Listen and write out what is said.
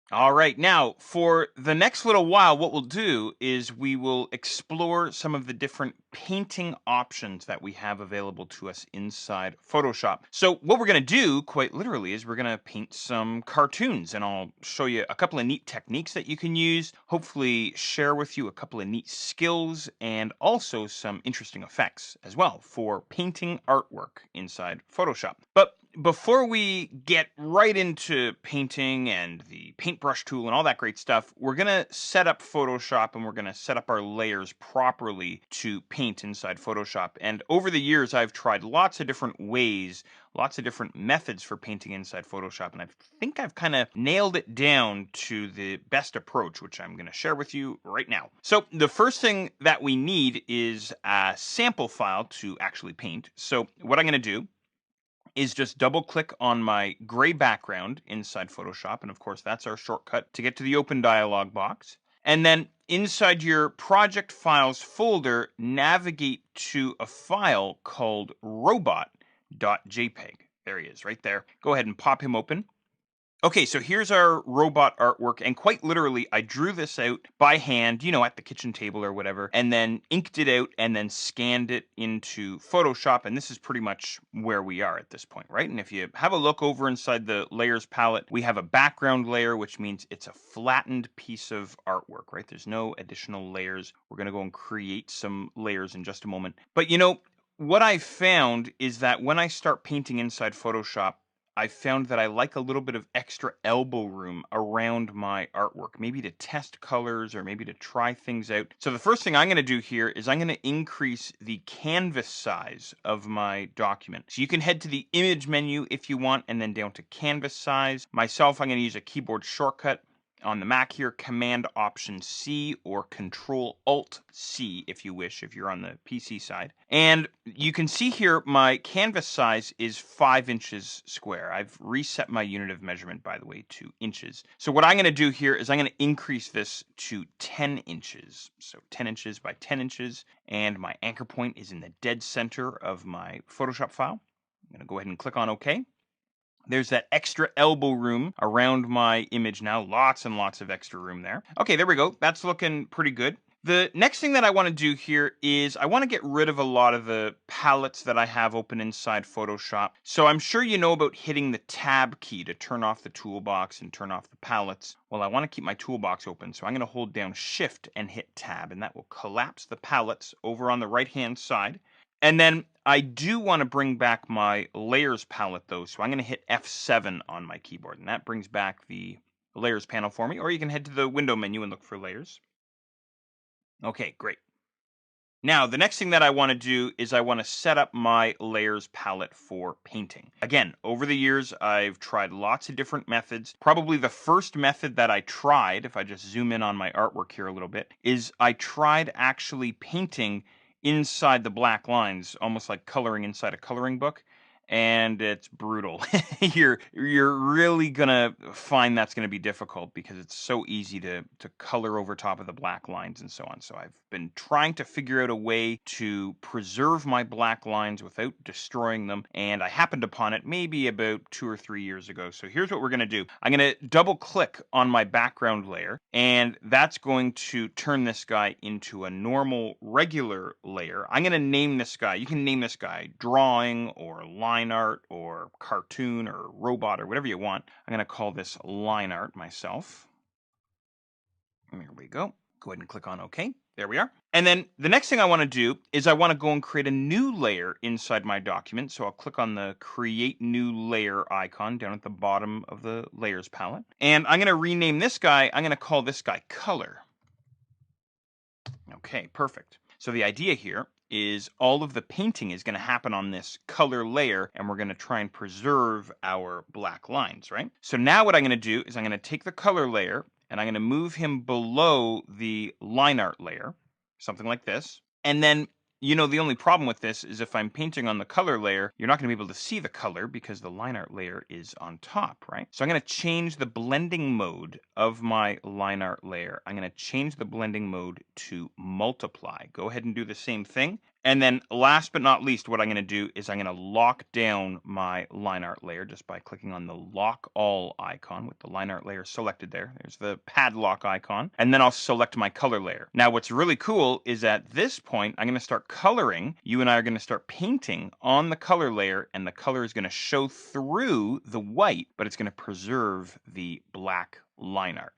All right. Now, for the next little while, what we'll do is we will explore some of the different painting options that we have available to us inside Photoshop. So, what we're going to do, quite literally, is we're going to paint some cartoons, and I'll show you a couple of neat techniques that you can use, hopefully, share with you a couple of neat skills, and also some interesting effects as well for painting artwork inside Photoshop. But before we get right into painting and the paintbrush tool and all that great stuff, we're going to set up Photoshop and we're going to set up our layers properly to paint inside Photoshop. And over the years, I've tried lots of different ways, lots of different methods for painting inside Photoshop. And I think I've kind of nailed it down to the best approach, which I'm going to share with you right now. So the first thing that we need is a sample file to actually paint. So what I'm going to do is just double click on my gray background inside Photoshop. And of course, that's our shortcut to get to the open dialog box. And then inside your project files folder, navigate to a file called robot.jpg. There he is right there. Go ahead and pop him open. Okay, so here's our robot artwork, and quite literally, I drew this out by hand, at the kitchen table or whatever, and then inked it out and then scanned it into Photoshop, and this is pretty much where we are at this point, right? And if you have a look over inside the layers palette, we have a background layer, which means it's a flattened piece of artwork, right? There's no additional layers. We're gonna go and create some layers in just a moment. But what I found is that when I start painting inside Photoshop, I found that I like a little bit of extra elbow room around my artwork, maybe to test colors or maybe to try things out. So the first thing I'm going to do here is I'm going to increase the canvas size of my document. So you can head to the image menu if you want and then down to canvas size. Myself, I'm going to use a keyboard shortcut. On the Mac here, Command Option C or Control Alt C if you wish, if you're on the PC side. And you can see here my canvas size is 5 inches square. I've reset my unit of measurement, by the way, to inches. So what I'm going to do here is I'm going to increase this to 10 inches. So 10 inches by 10 inches. And my anchor point is in the dead center of my Photoshop file. I'm going to go ahead and click on OK. There's that extra elbow room around my image now. Lots and lots of extra room there. Okay, there we go. That's looking pretty good. The next thing that I want to do here is I want to get rid of a lot of the palettes that I have open inside Photoshop. So I'm sure you know about hitting the Tab key to turn off the toolbox and turn off the palettes. Well, I want to keep my toolbox open, so I'm going to hold down Shift and hit Tab, and that will collapse the palettes over on the right-hand side. And then I do want to bring back my layers palette though, so I'm going to hit F7 on my keyboard, and that brings back the layers panel for me, or you can head to the window menu and look for layers. Okay, great. Now, the next thing that I want to do is I want to set up my layers palette for painting. Again, over the years, I've tried lots of different methods. Probably the first method that I tried, if I just zoom in on my artwork here a little bit, is I tried actually painting inside the black lines, almost like coloring inside a coloring book. And it's brutal. You're really gonna find that's gonna be difficult because it's so easy to color over top of the black lines and so on. So I've been trying to figure out a way to preserve my black lines without destroying them, and I happened upon it maybe about 2 or 3 years ago. So here's what we're gonna do. I'm gonna double click on my background layer, and that's going to turn this guy into a normal regular layer. I'm gonna name this guy. You can name this guy drawing or line art or cartoon or robot or whatever you want. I'm going to call this line art myself. And there we go. Go ahead and click on OK. There we are. And then the next thing I want to do is I want to go and create a new layer inside my document. So I'll click on the Create New Layer icon down at the bottom of the Layers palette. And I'm going to rename this guy. I'm going to call this guy Color. Okay, perfect. So the idea here is all of the painting is going to happen on this color layer, and we're going to try and preserve our black lines, right? So now what I'm going to do is I'm going to take the color layer and I'm going to move him below the line art layer, something like this. And then the only problem with this is if I'm painting on the color layer, you're not going to be able to see the color because the line art layer is on top, right? So I'm going to change the blending mode of my line art layer. I'm going to change the blending mode to multiply. Go ahead and do the same thing. And then last but not least, what I'm going to do is I'm going to lock down my line art layer just by clicking on the lock all icon with the line art layer selected there. There's the padlock icon. And then I'll select my color layer. Now, what's really cool is at this point, I'm going to start coloring. You and I are going to start painting on the color layer, and the color is going to show through the white, but it's going to preserve the black line art.